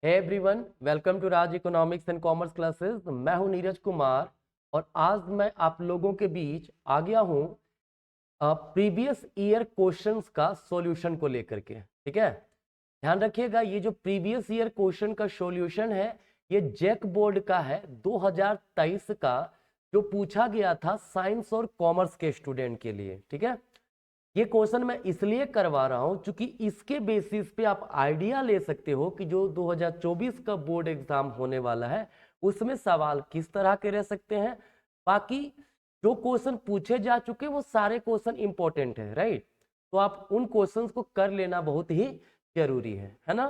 Hey everyone, welcome to Raj economics and commerce classes. मैं हूं नीरज कुमार और आज मैं आप लोगों के बीच आ गया हूं प्रीवियस ईयर क्वेश्चंस का सॉल्यूशन को लेकर के। ठीक है, ध्यान रखिएगा, ये जो प्रीवियस ईयर क्वेश्चन का सॉल्यूशन है ये जैक बोर्ड का है 2023 का, जो पूछा गया था साइंस और कॉमर्स के स्टूडेंट के लिए। ठीक है, ये क्वेश्चन मैं इसलिए करवा रहा हूं क्योंकि इसके बेसिस पे आप आइडिया ले सकते हो कि जो 2024 का बोर्ड एग्जाम होने वाला है उसमें सवाल किस तरह के रह सकते हैं। बाकी जो क्वेश्चन पूछे जा चुके वो सारे क्वेश्चन इंपॉर्टेंट है, राइट? तो आप उन क्वेश्चंस को कर लेना बहुत ही जरूरी है ना।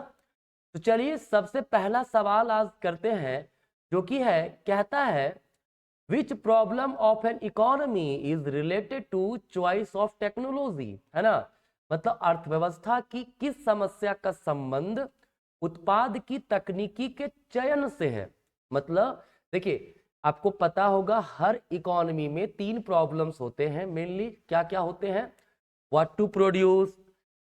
तो चलिए सबसे पहला सवाल आज करते हैं, जो कि है, कहता है Which problem of an economy is related to choice of technology? है ना, मतलब अर्थव्यवस्था की किस समस्या का संबंध उत्पाद की तकनीकी के चयन से है। मतलब देखिए, आपको पता होगा हर इकोनॉमी में तीन प्रॉब्लम्स होते हैं मेनली। क्या क्या होते हैं? What to produce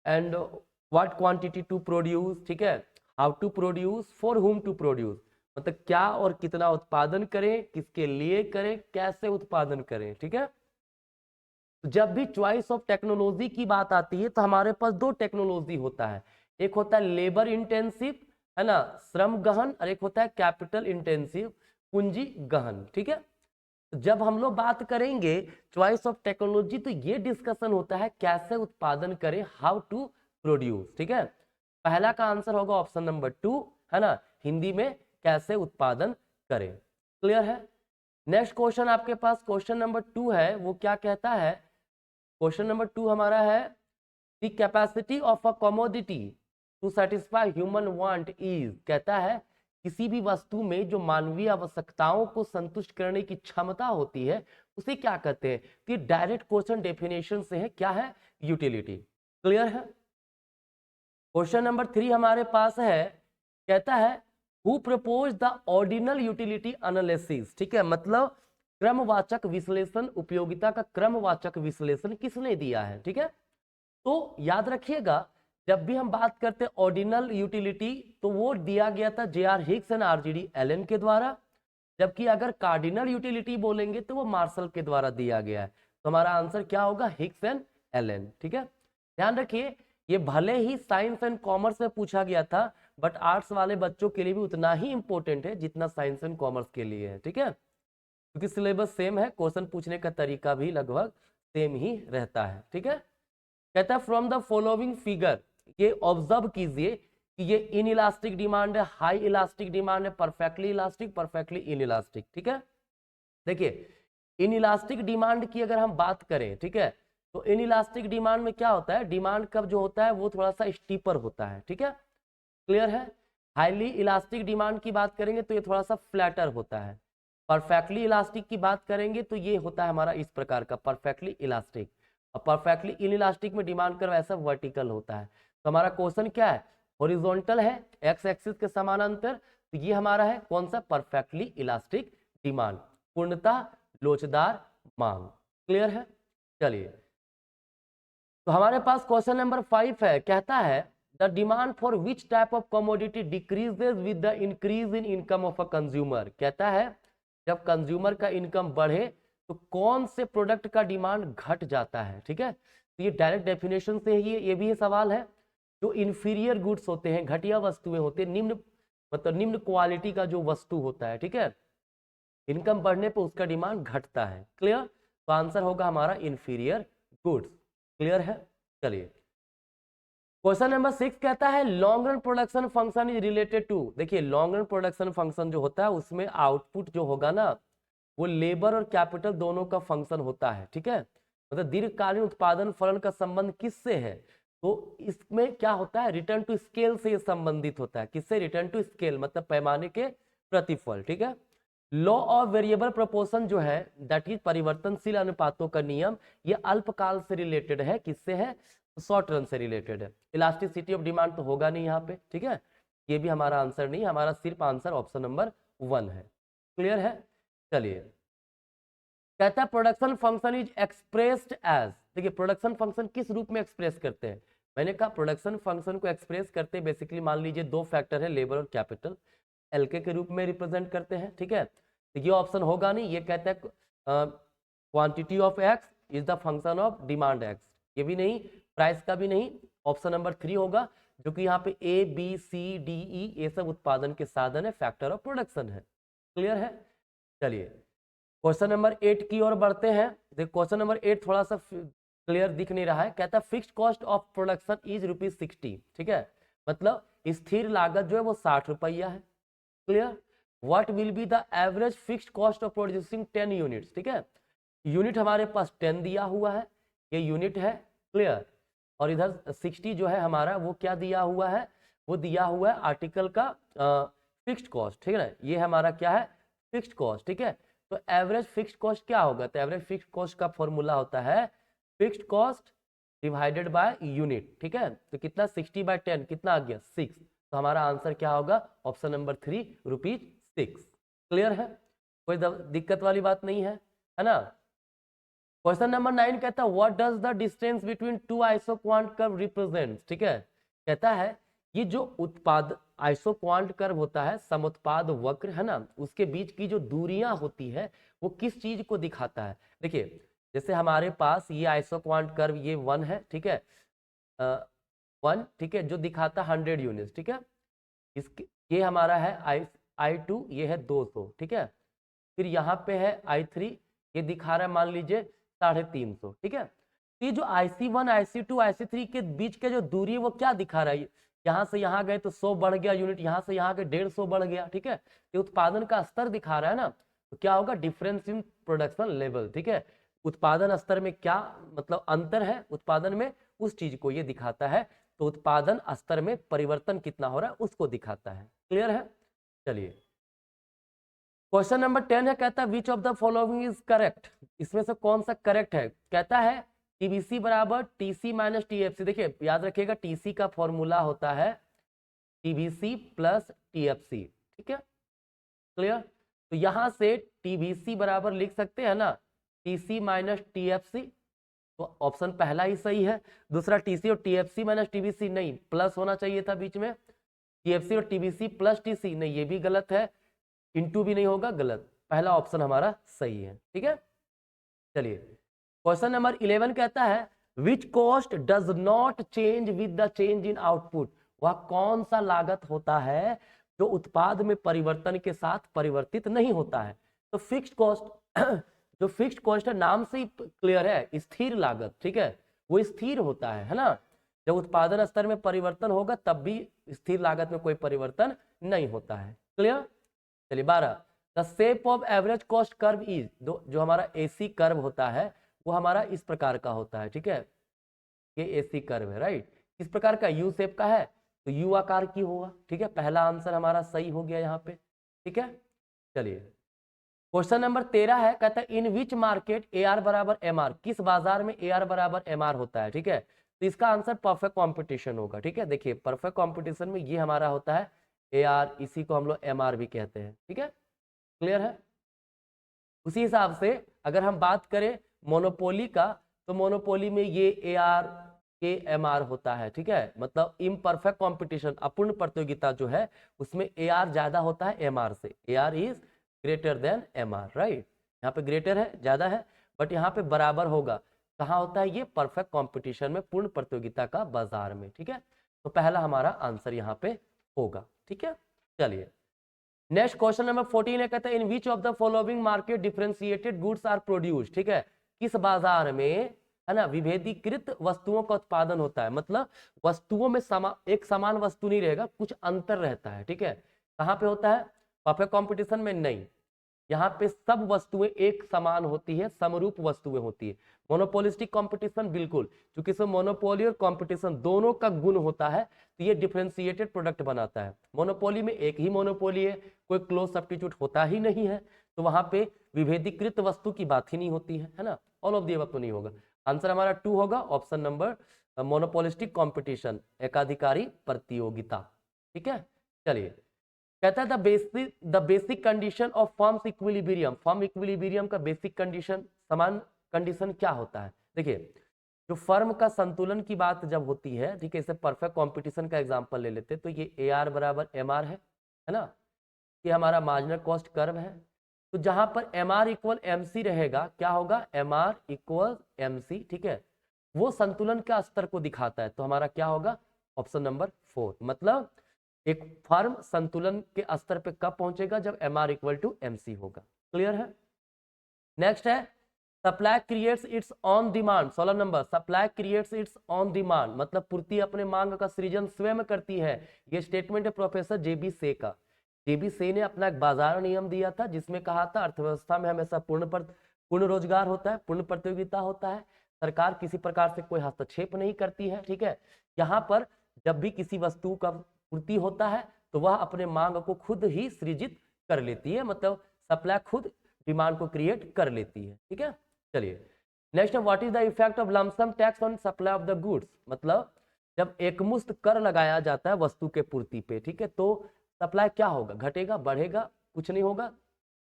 and what quantity to produce, ठीक है, how to produce, for whom to produce, मतलब क्या और कितना उत्पादन करें, किसके लिए करें, कैसे उत्पादन करें। ठीक है, तो जब भी चॉइस ऑफ टेक्नोलॉजी की बात आती है तो हमारे पास दो टेक्नोलॉजी होता है, एक होता है लेबर इंटेंसिव, है ना, श्रम गहन, और एक होता है कैपिटल इंटेंसिव, पूंजी गहन। ठीक है, जब हम लोग बात करेंगे चॉइस ऑफ टेक्नोलॉजी तो ये डिस्कशन होता है कैसे उत्पादन करें, हाउ टू प्रोड्यूस। ठीक है, पहला का आंसर होगा ऑप्शन नंबर 2, है ना, हिंदी में कैसे उत्पादन करें। क्लियर है? नेक्स्ट क्वेश्चन आपके पास क्वेश्चन नंबर 2 है, वो क्या कहता है? क्वेश्चन नंबर 2 हमारा है, the capacity of a commodity to satisfy human want is, कहता है किसी भी वस्तु में जो मानवीय आवश्यकताओं को संतुष्ट करने की क्षमता होती है उसे क्या कहते हैं? तो ये डायरेक्ट क्वेश्चन डेफिनेशन से है, क्या है? यूटिलिटी। क्लियर है? क्वेश्चन नंबर 3 हमारे पास है, कहता है who propose the ordinal utility analysis. ठीक है, मतलब क्रमवाचक विश्लेषण, उपयोगिता का क्रमवाचक विश्लेषण किसने दिया है? ठीक है, तो याद रखिएगा जब भी हम बात करते हैं ऑर्डिनल यूटिलिटी तो वो दिया गया था JR. Hicks and RGD. Allen के द्वारा, जबकि अगर कार्डिनल यूटिलिटी बोलेंगे तो वो मार्शल के द्वारा दिया गया है। तो हमारा आंसर क्या होगा? Hicks and Allen. ठीक है, ध्यान रखिए ये भले ही साइंस एंड कॉमर्स में पूछा गया था बट आर्ट्स वाले बच्चों के लिए भी उतना ही इंपॉर्टेंट है जितना साइंस एंड कॉमर्स के लिए है। ठीक है, क्योंकि सिलेबस सेम है, क्वेश्चन पूछने का तरीका भी लगभग सेम ही रहता है। ठीक है, कहता है फ्रॉम द फॉलोइंग फिगर, ये ऑब्जर्व कीजिए कि ये इन इलास्टिक डिमांड है, हाई इलास्टिक डिमांड है, perfectly elastic, perfectly in elastic. ठीक है, देखिए इन इलास्टिक डिमांड की अगर हम बात करें, ठीक है, तो इन इलास्टिक डिमांड में क्या होता है? डिमांड कब जो होता है वो थोड़ा सा स्टीपर होता है। ठीक है, क्लियर है? हाईली इलास्टिक डिमांड की बात करेंगे तो ये थोड़ा सा फ्लैटर होता है। परफेक्टली इलास्टिक की बात करेंगे तो ये होता है हमारा इस प्रकार का परफेक्टली इलास्टिक, और परफेक्टली इन इलास्टिक में डिमांड कर्व ऐसा वर्टिकल होता है। तो हमारा क्वेश्चन क्या है? हॉरिजॉन्टल है, एक्स एक्सिस के समानांतर, तो ये हमारा है कौन सा? परफेक्टली इलास्टिक डिमांड, पूर्णतः लोचदार मांग। क्लियर है? चलिए, तो हमारे पास क्वेश्चन नंबर 5 है, कहता है the demand for which type of commodity decreases with the increase in income of a consumer. कहता है जब कंज्यूमर का इनकम बढ़े तो कौन से प्रोडक्ट का डिमांड घट जाता है। ठीक है, तो ये डायरेक्ट डेफिनेशन से ही ये भी सवाल है। जो इंफीरियर गुड्स होते हैं, घटिया वस्तुएं होते हैं, निम्न मतलब निम्न क्वालिटी का जो वस्तु होता है, ठीक है, इनकम बढ़ने पर उसका डिमांड घटता है। क्लियर? तो आंसर होगा हमारा इंफीरियर गुड्स। क्लियर है? चलिए, क्वेश्चन नंबर 6 कहता है long run production function is related to. देखिए लॉन्ग रन प्रोडक्शन फंक्शन जो होता है उसमें आउटपुट जो होगा ना वो लेबर और कैपिटल दोनों का फंक्शन होता है। ठीक है, मतलब दीर्घकालीन उत्पादन फलन का संबंध किससे है? तो इसमें क्या होता है? रिटर्न टू स्केल से संबंधित होता है। किससे? रिटर्न टू स्केल, मतलब पैमाने के प्रतिफल। ठीक है, लॉ ऑफ वेरिएबल प्रोपोर्शन जो है दैट इज परिवर्तनशील अनुपातों का नियम, ये अल्पकाल से रिलेटेड है। किससे है? शॉर्ट रन से रिलेटेड है। इलास्टिसिटी ऑफ डिमांड तो होगा नहीं यहाँ पे। ठीक है, ये भी हमारा आंसर नहीं, हमारा सिर्फ आंसर ऑप्शन नंबर 1 है। क्लियर है? चलिए, कहता है production function is expressed as. देखिए प्रोडक्शन फंक्शन किस रूप में एक्सप्रेस करते हैं? मैंने कहा प्रोडक्शन फंक्शन को एक्सप्रेस करते बेसिकली मान लीजिए दो फैक्टर है, लेबर और कैपिटल, एलके के रूप में रिप्रेजेंट करते हैं, ठीक है। तो ये ऑप्शन होगा नहीं, ये कहता है quantity of x is the function of demand x, ये भी नहीं, प्राइस का भी नहीं। ऑप्शन नंबर 3 होगा, जो कि यहाँ पे A B C D E ये सब उत्पादन के साधन है, फैक्टर ऑफ प्रोडक्शन है। क्लियर है? चलिए क्वेश्चन नंबर 8 की ओर बढ़ते हैं। देखो क्वेश्चन नंबर 8 थोड़ा सा क्लियर दिख नहीं रहा है। कहता है fixed cost of production is ₹60, ठीक है, मतलब स्थिर लागत जो है वो 60 रुपया है। Clear? What will be the average fixed cost of producing 10 units, ठीक है। यूनिट हमारे पास 10 दिया हुआ है, ये यूनिट है। क्लियर? और इधर 60 जो है हमारा वो क्या दिया हुआ है, वो दिया हुआ है आर्टिकल का फिक्स्ड कॉस्ट, ठीक है ना, ये हमारा क्या है, फिक्स्ड कॉस्ट, ठीक है। तो एवरेज फिक्स्ड कॉस्ट क्या होगा, तो एवरेज फिक्स्ड कॉस्ट का फॉर्मूला होता है fixed cost divided by unit, ठीक है। तो कितना 60/10 कितना आ गया 6, तो हमारा आंसर क्या होगा ऑप्शन नंबर 3 ₹6। क्लियर है? कोई दिक्कत वाली बात नहीं है ना। क्वेश्चन नंबर 9 कहता है what does the distance between two isoquant curve represent, ठीक है। कहता है ये जो उत्पाद आइसोक्वांट कर्व होता है, समुत्पाद वक्र है ना, उसके बीच की जो दूरियां होती है वो किस चीज को दिखाता है। देखिए जैसे हमारे पास ये आइसोक्वांट कर्व ये 1 है, ठीक है, 1, ठीक है, जो दिखाता 100 यूनिट्स, ठीक है। इसके ये हमारा है I2 ये है 200, ठीक है। फिर यहाँ पे है I3 ये दिखा रहा है मान लीजिए 350, ठीक है। तो ये जो IC1 IC2 IC3 के बीच के जो दूरी है वो क्या दिखा रहा है, यहाँ से यहाँ गए तो 100 बढ़ गया यूनिट, यहाँ से यहाँ गए 150 बढ़ गया, ठीक है। ये उत्पादन का स्तर दिखा रहा है ना, तो क्या होगा डिफरेंस इन प्रोडक्शन लेवल, ठीक है। उत्पादन स्तर में क्या मतलब अंतर है उत्पादन में, उस चीज को ये दिखाता है। तो उत्पादन स्तर में परिवर्तन कितना हो रहा है उसको दिखाता है। क्लियर है? चलिए क्वेश्चन नंबर 10 है, कहता है विच of the following is correct, इसमें से कौन सा करेक्ट है। कहता है टीबीसी बराबर टीसी माइनस टीएफसी। देखिए याद रखिएगा टीसी का फॉर्मूला होता है टीबीसी प्लस टीएफसी, ठीक है। क्लियर? तो यहां से टीबीसी बराबर लिख सकते हैं ना टीसी माइनस टीएफसी, तो ऑप्शन पहला ही सही है। दूसरा टीसी और टीएफसी माइनस टीबीसी नहीं, प्लस होना चाहिए था बीच में, टीएफसी और टीबीसी प्लस टीसी नहीं, ये भी गलत है, इनटू भी नहीं होगा, गलत, पहला ऑप्शन हमारा सही है, ठीक है। चलिए क्वेश्चन नंबर 11 कहता है which cost does not change with the change in output, वह कौन सा लागत होता है जो उत्पाद में परिवर्तन के साथ परिवर्तित नहीं होता है। तो फिक्स्ड कॉस्ट जो फिक्स्ड कॉस्ट है नाम से ही क्लियर है, स्थिर लागत, ठीक है, वो स्थिर होता है ना। जब उत्पादन स्तर में परिवर्तन होगा तब भी स्थिर लागत में कोई परिवर्तन नहीं होता है। क्लियर? चलिए 12 the shape of average cost curve is, जो हमारा एसी कर्व होता है वो हमारा इस प्रकार का होता है, ठीक है, ये एसी कर्व है, राइट। किस प्रकार का, यू शेप का है, तो यू आकार की होगा, ठीक है, पहला आंसर हमारा सही हो गया यहाँ पे, ठीक है। चलिए क्वेश्चन नंबर 13 है, कहता है in which market A R बराबर एम आर, किस बाजार में ए आर बराबर एम आर होता है, ठीक है। तो इसका आंसर परफेक्ट कॉम्पिटिशन होगा, ठीक है। देखिए परफेक्ट कॉम्पिटिशन में ये हमारा होता है ए आर, इसी को हम लोग एम आर भी कहते हैं, ठीक है। क्लियर है? उसी हिसाब से अगर हम बात करें मोनोपोली का, तो मोनोपोली में ये ए आर के एम आर होता है, ठीक है, मतलब इम्परफेक्ट कॉम्पिटिशन अपूर्ण प्रतियोगिता जो है उसमें ए आर ज्यादा होता है एम आर से, A R is greater than M R, right. यहाँ पे ग्रेटर है, ज्यादा है, बट यहाँ पे बराबर होगा, कहाँ होता है ये परफेक्ट कॉम्पिटिशन में, पूर्ण प्रतियोगिता का बाजार में, ठीक है। तो पहला हमारा आंसर यहाँ पे होगा, ठीक है। चलिए नेक्स्ट क्वेश्चन नंबर 14 है, कहता है in which of the following market differentiated goods are produced, ठीक है, किस बाजार में है ना विभेदीकृत वस्तुओं का उत्पादन होता है, मतलब वस्तुओं में एक समान वस्तु नहीं रहेगा, कुछ अंतर रहता है, ठीक है। कहाँ पे होता है, परफेक्ट कॉम्पिटिशन में नहीं, यहाँ पे सब वस्तुएं एक समान होती है, समरूप वस्तुएं होती है। मोनोपोलिस्टिक कंपटीशन बिल्कुल, क्योंकि इसमें मोनोपोली और कंपटीशन दोनों का गुण होता है, तो ये डिफरेंशिएटेड प्रोडक्ट बनाता है। मोनोपोली में एक ही मोनोपोली है, कोई क्लोज सब्स्टिट्यूट होता ही नहीं है, तो वहां पे विभेदीकृत वस्तु की बात ही नहीं होती है ना। ऑल ऑफ द अबव तो नहीं होगा, आंसर हमारा 2 होगा, ऑप्शन नंबर मोनोपोलिस्टिक कॉम्पिटिशन, एकाधिकारी प्रतियोगिता, ठीक है। चलिए कहता है the basic condition of forms equilibrium, form equilibrium का बेसिक कंडीशन, समान कंडीशन क्या होता है। देखिए जो फर्म का संतुलन की बात जब होती है, ठीक है, इसे परफेक्ट कंपटीशन का एग्जांपल ले लेते हैं, तो ये AR बराबर MR है ना, ये हमारा मार्जिनल कॉस्ट कर्व है। तो जहां पर MR इक्वल MC रहेगा, क्या होगा, MR इक्वल MC, ठीक है, वो संतुलन का स्तर को दिखाता है, तो हमारा क्या होगा, ऑप्शन नंबर 4। मतलब एक फर्म संतुलन के स्तर पे कब पहुंचेगा, जब MR इक्वल टू MC होगा। क्लियर है। नेक्स्ट है supply creates it's on demand. 16 number, supply creates it's on demand, मतलब पूर्ति अपने मांग का सृजन स्वयं करती है। ये स्टेटमेंट है प्रोफेसर JB से का। JB से ने अपना एक बाजार नियम दिया था, जिसमें कहा था अर्थव्यवस्था में हमेशा पूर्ण रोजगार होता है, पूर्ण प्रतियोगिता होता है, सरकार किसी प्रकार से कोई हस्तक्षेप नहीं करती है, ठीक है। यहाँ पर जब भी किसी वस्तु का पूर्ति होता है तो वह अपने मांग को खुद ही सृजित कर लेती है, मतलब सप्लाई खुद डिमांड को क्रिएट कर लेती है, ठीक है। चलिए next, what is the effect of lump sum tax on supply of the goods. मतलब जब एकमुश्त कर लगाया जाता है वस्तु के पूर्ति पे, ठीक है, तो सप्लाई क्या होगा, घटेगा, बढ़ेगा, कुछ नहीं होगा,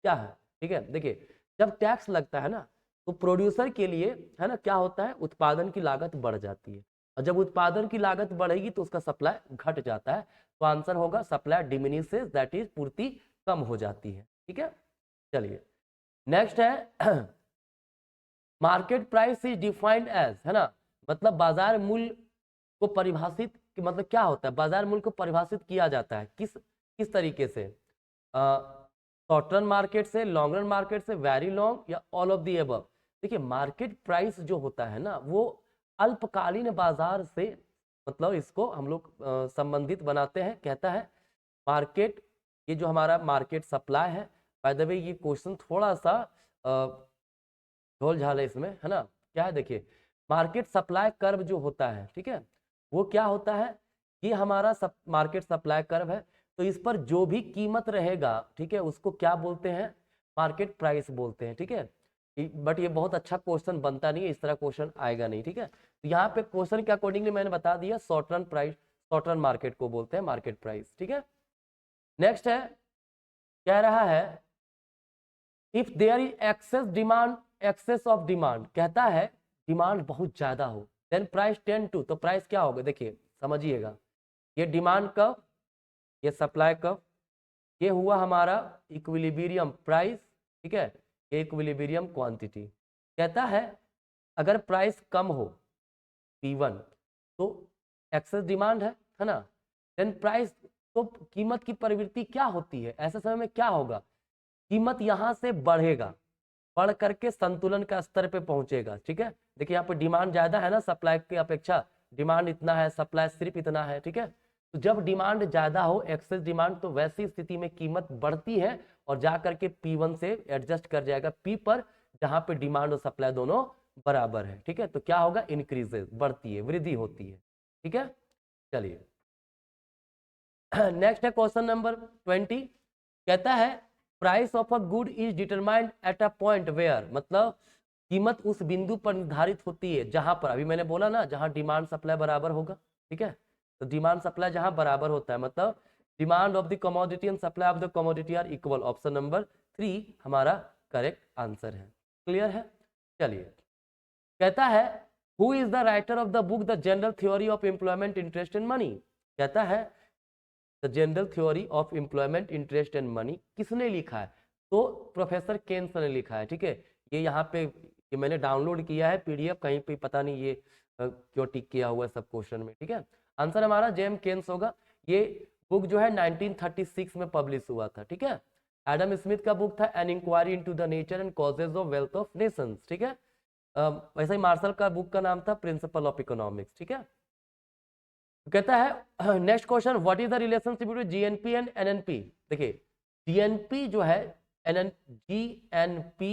क्या है, ठीक है। देखिए जब टैक्स लगता है ना, तो प्रोड्यूसर के लिए है ना क्या होता है, उत्पादन की लागत बढ़ जाती है, और जब उत्पादन की लागत बढ़ेगी तो उसका सप्लाई घट जाता है। तो आंसर होगा सप्लाई डिमिनिशेस, दैट इज पूर्ति कम हो जाती है, ठीक है। चलिए नेक्स्ट है market price is defined as, है ना, मतलब बाजार मूल्य को परिभाषित, मतलब क्या होता है, बाजार मूल्य को परिभाषित किया जाता है किस तरीके से, शॉर्ट रन मार्केट से, लॉन्ग रन मार्केट से, वेरी लॉन्ग, या ऑल ऑफ दी अबव। देखिए मार्केट प्राइस जो होता है ना, वो अल्पकालीन बाजार से, मतलब इसको हम लोग संबंधित बनाते हैं। कहता है मार्केट, ये जो हमारा मार्केट सप्लाई है, बाय द वे ये क्वेश्चन थोड़ा सा झोल झाल है इसमें, है ना, क्या है, देखिए मार्केट सप्लाई कर्व जो होता है, ठीक है, वो क्या होता है कि हमारा मार्केट सप्लाई कर्व है, तो इस पर जो भी कीमत रहेगा, ठीक है, उसको क्या बोलते हैं, मार्केट प्राइस बोलते हैं, ठीक है। बट ये बहुत अच्छा क्वेश्चन बनता नहीं है, इस तरह क्वेश्चन आएगा नहीं, ठीक है। तो यहाँ पे क्वेश्चन के अकॉर्डिंगली मैंने बता दिया, short run price, short run market को बोलते हैं मार्केट प्राइस, ठीक है। नेक्स्ट है, कह रहा है if there is excess demand, excess of demand, कहता है डिमांड बहुत ज्यादा हो, देन प्राइस टेंड टू, तो प्राइस क्या होगा, देखिए समझिएगा, ये डिमांड कब, ये सप्लाई कब, ये हुआ हमारा इक्विलिब्रियम प्राइस, ठीक है, ये इक्विलिब्रियम क्वांटिटी। कहता है अगर प्राइस कम हो P1 तो एक्सेस डिमांड है ना, देन प्राइस, तो कीमत की प्रवृत्ति क्या होती है, ऐसे समय में क्या होगा, कीमत यहां से बढ़ेगा, बढ़ करके संतुलन का स्तर पे पहुंचेगा, ठीक है। देखिए यहाँ पे डिमांड ज्यादा है ना, सप्लाई की अपेक्षा डिमांड इतना है, सप्लाई सिर्फ इतना है, ठीक है। तो जब डिमांड ज्यादा हो, एक्सेस डिमांड, तो वैसी स्थिति में कीमत बढ़ती है और जा करके P1 से एडजस्ट कर जाएगा P पर, जहां पे डिमांड और सप्लाई दोनों बराबर है, ठीक है। तो क्या होगा, इंक्रीजेस, बढ़ती है, वृद्धि होती है, ठीक है। चलिए नेक्स्ट है क्वेश्चन नंबर 20, कहता है price of a good is determined at a point where, मतलब कीमत उस बिंदु पर निर्धारित होती है जहां पर, अभी मैंने बोला ना, जहां डिमांड सप्लाई बराबर होगा, ठीक है। तो डिमांड सप्लाई जहां बराबर होता है, मतलब demand of the commodity and supply of the commodity are equal, option number 3 हमारा करेक्ट आंसर है। क्लियर है। चलिए कहता है who is the writer of the book the general theory of employment interest and money, कहता है the general theory of employment interest and money किसने लिखा है, तो प्रोफेसर केन्स ने लिखा है, ठीक है। ये यहाँ पे ये मैंने डाउनलोड किया है PDF, कहीं पे पता नहीं ये क्यों टिक किया हुआ है सब क्वेश्चन में, ठीक है। आंसर हमारा जेम केन्स होगा। ये बुक जो है 1936 में पब्लिश हुआ था, ठीक है। एडम स्मिथ का बुक था an inquiry into the nature and causes of wealth of nations, ठीक है। वैसे ही मार्शल का बुक का नाम था प्रिंसिपल ऑफ इकोनॉमिक्स, ठीक है। कहता है next question, what is the relationship between GNP and NNP। देखिए GNP जो है, GNP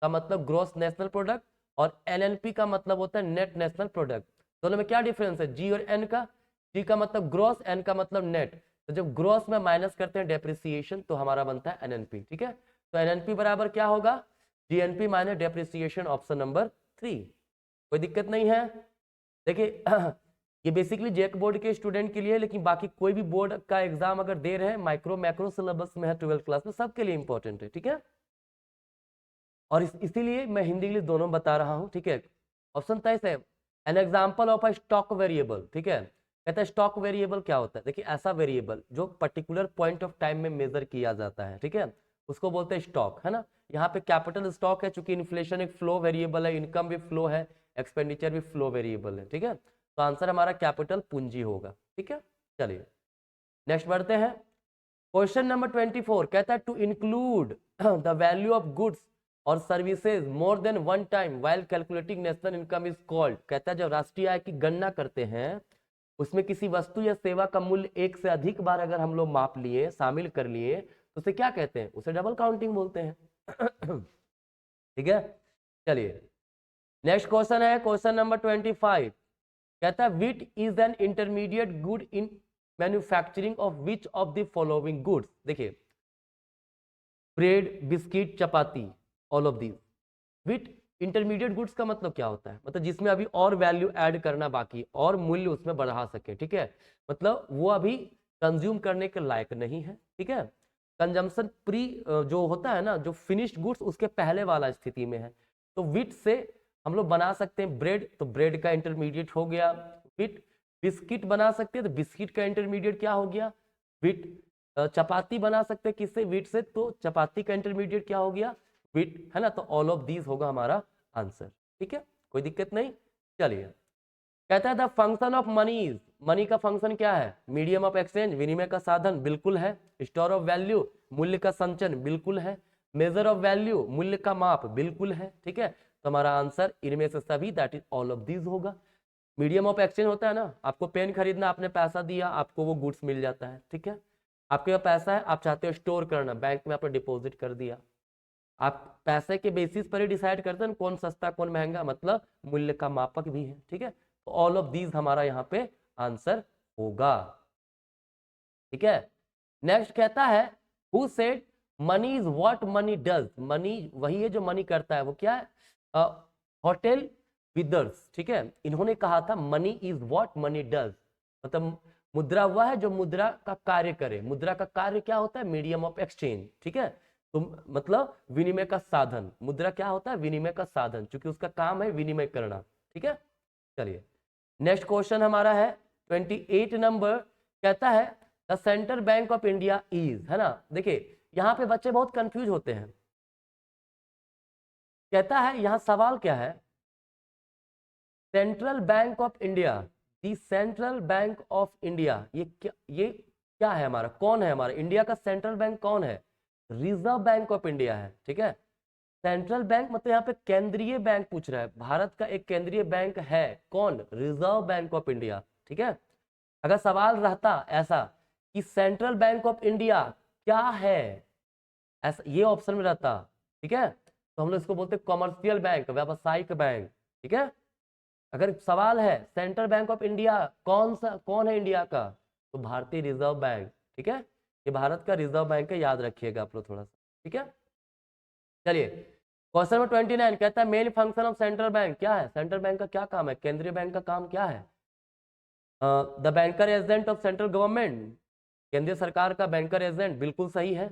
का मतलब ग्रॉस नेशनल प्रोडक्ट, और NNP का मतलब होता है नेट नेशनल प्रोडक्ट। दोनों में क्या डिफरेंस है, G और N का, G का मतलब ग्रॉस, N का मतलब नेट। तो जब ग्रॉस में माइनस करते हैं डेप्रिसिएशन, तो हमारा बनता है NNP, ठीक है। तो NNP बराबर क्या होगा, GNP minus depreciation, option number 3। कोई दिक्कत नहीं है। देखिए ये बेसिकली जेक बोर्ड के स्टूडेंट के लिए, लेकिन बाकी कोई भी बोर्ड का एग्जाम अगर दे रहे हैं, माइक्रो मैक्रो सिलेबस में है 12th क्लास में, सबके लिए इंपॉर्टेंट है, ठीक है। और इसीलिए मैं हिंदी इंग्लिश दोनों बता रहा हूं, ठीक है। ऑप्शन 23 है an example of a stock variable, ठीक है। कहता है स्टॉक वेरिएबल क्या होता है, देखिए ऐसा वेरिएबल जो पर्टिकुलर पॉइंट ऑफ टाइम में मेजर किया जाता है, ठीक है, उसको बोलते हैं स्टॉक, है ना। यहाँ पे कैपिटल स्टॉक है, चूंकि इन्फ्लेशन एक फ्लो वेरिएबल है, इनकम भी फ्लो है, एक्सपेंडिचर भी फ्लो वेरिएबल है, ठीक है। तो आंसर हमारा कैपिटल पूंजी होगा, ठीक है। चलिए नेक्स्ट बढ़ते हैं। क्वेश्चन नंबर 24 कहता है to include the value of goods और services more than one time while calculating national income is called. कहता है जब राष्ट्रीय आय की गणना करते हैं उसमें किसी वस्तु या सेवा का मूल्य एक से अधिक बार अगर हम लोग माप लिए, शामिल कर लिए, तो उसे क्या कहते हैं, उसे डबल काउंटिंग बोलते हैं। ठीक है। चलिए नेक्स्ट क्वेश्चन है क्वेश्चन नंबर 25। कहता है wheat is an intermediate good in manufacturing of which of the following goods. देखिए bread, biscuit, chapati, all of these. Wheat intermediate goods का मतलब क्या होता है, मतलब जिसमें अभी और वैल्यू ऐड करना बाकी और मूल्य उसमें बढ़ा सके, ठीक है। मतलब वो अभी कंज्यूम करने के लायक नहीं है, ठीक है। कंजम्पशन प्री जो होता है ना, जो फिनिश्ड गुड्स उसके पहले वाला स्थिति में है। तो विट से हम लोग बना सकते हैं ब्रेड, तो ब्रेड का इंटरमीडिएट हो गया विट। बिस्किट बना सकते हैं तो बिस्किट का इंटरमीडिएट क्या हो गया, विट। चपाती बना सकते हैं किससे, विट से, तो चपाती का इंटरमीडिएट क्या हो गया, विट, है ना। तो ऑल ऑफ दीज होगा हमारा आंसर, ठीक है, कोई दिक्कत नहीं। चलिए कहता है द फंक्शन ऑफ मनीज, मनी का फंक्शन क्या है, मीडियम ऑफ एक्सचेंज, विनिमय का साधन, बिल्कुल है। स्टोर ऑफ वैल्यू, मूल्य का संचयन, बिल्कुल है। मेजर ऑफ वैल्यू, मूल्य का माप, बिल्कुल है, ठीक है। तो हमारा आंसर इनमें से सभी, that is all of these होगा। मीडियम ऑफ एक्सचेंज होता है ना, आपको पेन खरीदना, आपने पैसा दिया, आपको वो गुड्स मिल जाता है, ठीक है। आपके पास पैसा है, आप चाहते हो स्टोर करना, बैंक में आपने डिपॉजिट कर दिया, आप पैसे के बेसिस पर ही डिसाइड करते हैं कौन सस्ता कौन महंगा, मतलब मूल्य का मापक भी है, ठीक है। तो ऑल ऑफ दीज हमारा यहाँ पे आंसर होगा, ठीक है। नेक्स्ट कहता है who said money is what money does. Money वही है जो मनी करता है, वो क्या है, होटल विदर्स, ठीक है। इन्होंने कहा था money is what money does, मतलब मुद्रा वह है जो मुद्रा का कार्य करे। मुद्रा का कार्य क्या होता है, मीडियम ऑफ एक्सचेंज, ठीक है। तो मतलब विनिमय का साधन, मुद्रा क्या होता है, विनिमय का साधन, क्योंकि उसका काम है विनिमय करना, ठीक है। चलिए नेक्स्ट क्वेश्चन हमारा है 28 नंबर। कहता है the central bank of India is, है ना। देखिए यहाँ पे बच्चे बहुत कंफ्यूज होते हैं। कहता है यहाँ सवाल क्या है, central bank of India, the central bank of India, ये क्या है हमारा, कौन है हमारा इंडिया का सेंट्रल बैंक कौन है, रिजर्व बैंक ऑफ इंडिया है, ठीक है। सेंट्रल बैंक मतलब यहाँ पे केंद्रीय बैंक पूछ रहा है, भारत का एक केंद्रीय बैंक है, कौन, रिजर्व बैंक ऑफ इंडिया, ठीक है। अगर सवाल रहता ऐसा कि सेंट्रल बैंक ऑफ इंडिया क्या है, ऐसा ये ऑप्शन में रहता, ठीक है, तो हम लोग इसको बोलते हैं कॉमर्शियल बैंक, व्यावसायिक बैंक, ठीक है। अगर सवाल है सेंट्रल बैंक ऑफ इंडिया कौन है इंडिया का, तो भारतीय रिजर्व बैंक, ठीक है। ये भारत का रिजर्व बैंक है, याद रखिएगा आप लोग थोड़ा सा, ठीक है। चलिए क्वेश्चन नंबर 29 कहता है main function of central bank क्या है, सेंट्रल बैंक का क्या काम है, केंद्रीय बैंक का काम क्या है, the banker agent of central government, केंद्रीय सरकार का बैंकर एजेंट, बिल्कुल सही है।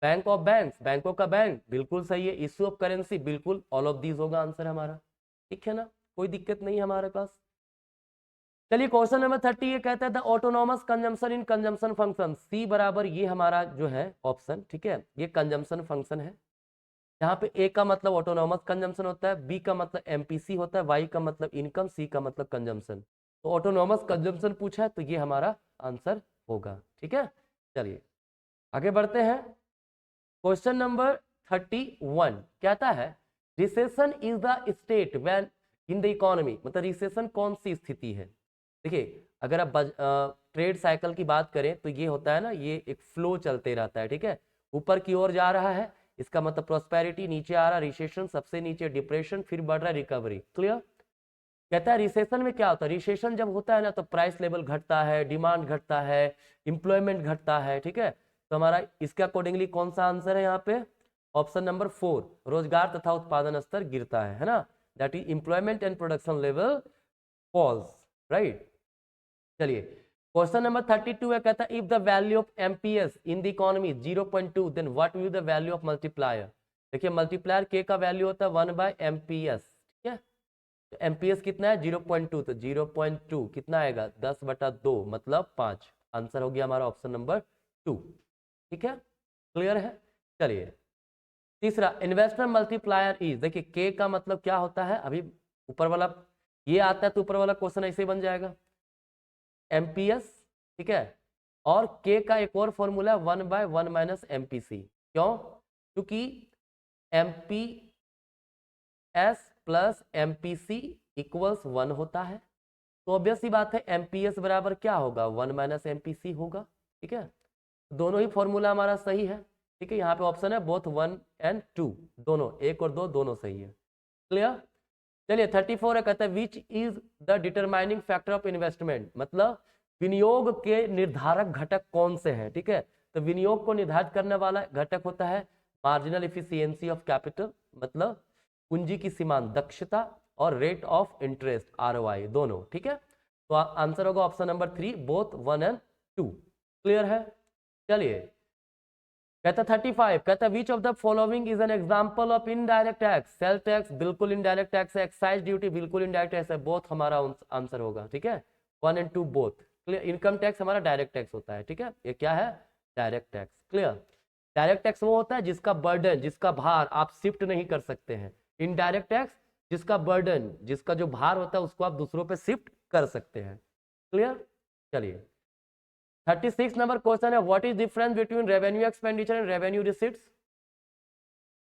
बैंक ऑफ बैंक्स, बैंकों का बैंक, बिल्कुल सही है। इश्यू ऑफ करेंसी, बिल्कुल, ऑल ऑफ दीज होगा आंसर हमारा, ठीक है ना, कोई दिक्कत नहीं हमारे पास। चलिए क्वेश्चन नंबर 30 ये कहता है the autonomous consumption in consumption function, C बराबर ये हमारा जो है ऑप्शन, ठीक है, ये कंजम्पशन फंक्शन है। यहाँ पे ए का मतलब ऑटोनोमस कंजम्पशन होता है, बी का मतलब एमपीसी होता है, वाई का मतलब इनकम, सी का मतलब कंजम्पशन। तो ऑटोनोमस कंजम्पशन पूछा है तो ये हमारा आंसर होगा, ठीक है। चलिए आगे बढ़ते हैं। क्वेश्चन नंबर 31 कहता है recession is the state when in the economy, मतलब रिसेशन कौन सी स्थिति है। देखिए अगर आप ट्रेड साइकिल की बात करें तो ये होता है ना, ये एक फ्लो चलते रहता है, ठीक है, ऊपर की ओर जा रहा है, इसका मतलब प्रोस्पेरिटी, नीचे आ रहा रिसेशन, सबसे नीचे डिप्रेशन, फिर बढ़ रहा रिकवरी, क्लियर। कहता है रिसेशन में क्या होता है, रिसेशन जब होता है ना तो प्राइस लेवल घटता है, डिमांड घटता है, इंप्लॉयमेंट घटता है, ठीक है। तो हमारा इसके अकॉर्डिंगली कौन सा आंसर है यहाँ पे, ऑप्शन नंबर 4, रोजगार तथा उत्पादन स्तर गिरता है ना, that is employment and production level falls, right. चलिए क्वेश्चन नंबर 32 है, कहता है if the value of MPS in the economy 0.2 then what will the value of multiplier. देखिए मल्टीप्लायर के का वैल्यू होता है 1/MPS, ठीक है। तो एमपीएस कितना है 0.2, तो 0.2 कितना आएगा 10/2 मतलब 5। आंसर हो गया हमारा ऑप्शन नंबर 2। ठीक है, क्लियर है। चलिए तीसरा, इन्वेस्टर मल्टीप्लायर इज, देखिए के का मतलब क्या होता है, अभी ऊपर वाला ये आता है तो ऊपर वाला क्वेश्चन ऐसे ही बन जाएगा एमपीएस, ठीक है। और के का एक और फॉर्मूला 1/1 माइनस एमपीसी। क्यों? क्योंकि एमपीएस प्लस एमपीसी इक्वल्स 1 होता है, तो ऑब्वियस सी बात है एमपीएस बराबर क्या होगा 1 माइनस एमपीसी होगा। ठीक है, दोनों ही फॉर्मूला हमारा सही है। ठीक है, यहाँ पे ऑप्शन है बोथ 1 एंड 2, दोनों 1 और 2 दोनों सही है। क्लियर। चलिए 34 है, कहता है which is the determining factor of investment, मतलब विनियोग के निर्धारक घटक कौन से हैं। ठीक है, तो विनियोग को निर्धारित करने वाला घटक होता है मार्जिनल इफिशियंसी ऑफ कैपिटल, मतलब पूंजी की सीमांत दक्षता, और रेट ऑफ इंटरेस्ट आरओआई दोनों। ठीक है, तो आंसर होगा option number 3 both 1 and 2। Clear है। चलिए कहता 35, कहता विच of the following is an example of indirect tax, sale tax बिल्कुल इनडायरेक्ट टैक्स है, एक्साइज ड्यूटी बिल्कुल इनडायरेक्ट टैक्स है, बोथ हमारा आंसर होगा। ठीक है, 1 and 2 both. Clear, income tax हमारा डायरेक्ट टैक्स होता है। ठीक है, ये क्या है direct tax. Clear, direct tax वो होता है जिसका बर्डन, जिसका भार आप शिफ्ट नहीं कर सकते हैं। इनडायरेक्ट टैक्स जिसका बर्डन, जिसका जो भार होता है उसको आप दूसरों पे शिफ्ट कर सकते हैं। क्लियर। चलिए 36 नंबर क्वेश्चन है, what is difference between revenue expenditure and revenue receipts.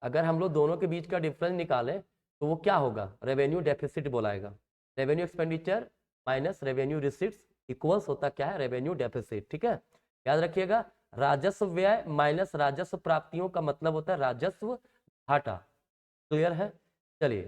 अगर हम लोग दोनों के बीच का डिफरेंस निकालें तो वो क्या होगा, रेवेन्यू डेफिसिट बोलाएगा। Revenue expenditure minus revenue receipts equals होता क्या है, रेवेन्यू डेफिसिट। ठीक है, याद रखिएगा, राजस्व व्यय माइनस राजस्व प्राप्तियों का मतलब होता है राजस्व घाटा। क्लियर है। चलिए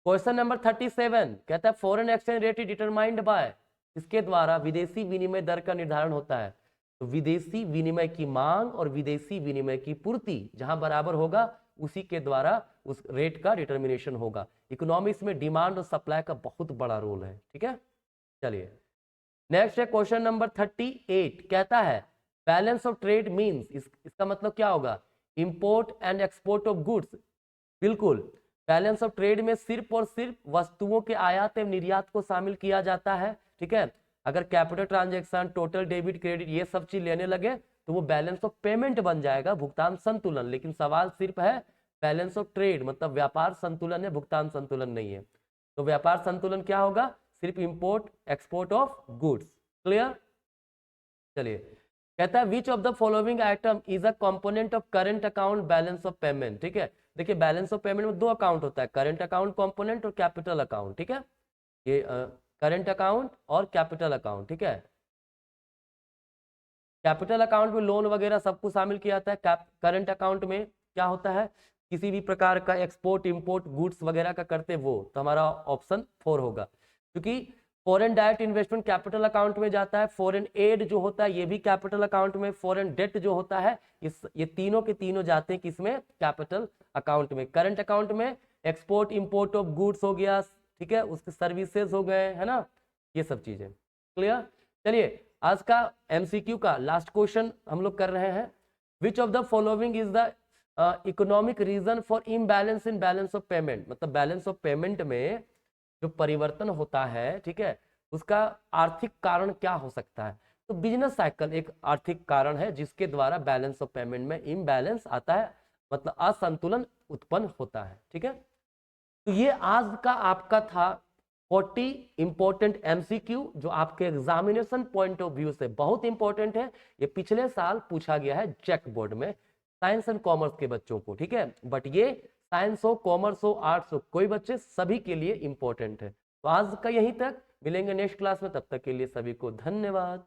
क्वेश्चन नंबर 37 कहता है foreign exchange rate is determined by, इसके द्वारा विदेशी विनिमय दर का निर्धारण होता है। तो विदेशी विनिमय की मांग और विदेशी विनिमय की पूर्ति जहां बराबर होगा उसी के द्वारा उस रेट का डिटर्मिनेशन होगा। इकोनॉमिक्स में डिमांड और सप्लाई का बहुत बड़ा रोल है। ठीक है, चलिए नेक्स्ट है क्वेश्चन नंबर 38, कहता है बैलेंस ऑफ ट्रेड मीन्स, इसका मतलब क्या होगा, import and export of goods. बिल्कुल, बैलेंस ऑफ ट्रेड में सिर्फ और सिर्फ वस्तुओं के आयात एवं निर्यात को शामिल किया जाता है। ठीक है, अगर capital transaction, total debit credit ये सब चीज लेने लगे तो वो बैलेंस ऑफ पेमेंट बन जाएगा, भुगतान संतुलन। लेकिन सवाल सिर्फ है बैलेंस ऑफ ट्रेड, मतलब व्यापार संतुलन है, भुगतान संतुलन नहीं है। तो व्यापार संतुलन क्या होगा, सिर्फ import export of goods. Clear. चलिए कहता है विच of the following item is a component of current account balance of payment. ठीक है, देखिए बैलेंस ऑफ पेमेंट में दो अकाउंट होता है, करंट अकाउंट कंपोनेंट और कैपिटल अकाउंट। ठीक है, ये करंट अकाउंट और कैपिटल अकाउंट। ठीक है, कैपिटल अकाउंट में लोन वगैरह सब कुछ शामिल किया जाता है। करंट अकाउंट में क्या होता है, किसी भी प्रकार का एक्सपोर्ट इंपोर्ट गुड्स वगैरह का करते वो, तो हमारा ऑप्शन 4 होगा। क्योंकि foreign direct investment capital account में जाता है, फॉरेन एड जो होता है ये भी कैपिटल अकाउंट में, फॉरेन डेट जो होता है ये तीनों के तीनों जाते हैं किसमें, कैपिटल अकाउंट में। करंट अकाउंट में एक्सपोर्ट इंपोर्ट ऑफ गुड्स हो गया, ठीक है, उसके सर्विसेज हो गए, है ना, ये सब चीजें। क्लियर। चलिए आज का एमसीक्यू का लास्ट क्वेश्चन हम लोग कर रहे हैं, which of the following is the economic reason for imbalance in balance of payment, मतलब बैलेंस ऑफ पेमेंट में जो परिवर्तन होता है, ठीक है, उसका आर्थिक कारण क्या हो सकता है। तो बिजनेस साइकिल एक आर्थिक कारण है जिसके द्वारा बैलेंस ऑफ पेमेंट में इम्बैलेंस आता है, मतलब असंतुलन उत्पन्न होता है। ठीक है, तो ये आज का आपका था 40 इंपॉर्टेंट एमसीक्यू जो आपके एग्जामिनेशन पॉइंट ऑफ व्यू से बहुत इंपॉर्टेंट है। ये पिछले साल पूछा गया है चेक बोर्ड में साइंस एंड कॉमर्स के बच्चों को। ठीक है, बट ये साइंस हो, कॉमर्स हो, आर्ट्स हो, कोई बच्चे सभी के लिए इंपॉर्टेंट है। तो आज का यहीं तक, मिलेंगे नेक्स्ट क्लास में, तब तक के लिए सभी को धन्यवाद।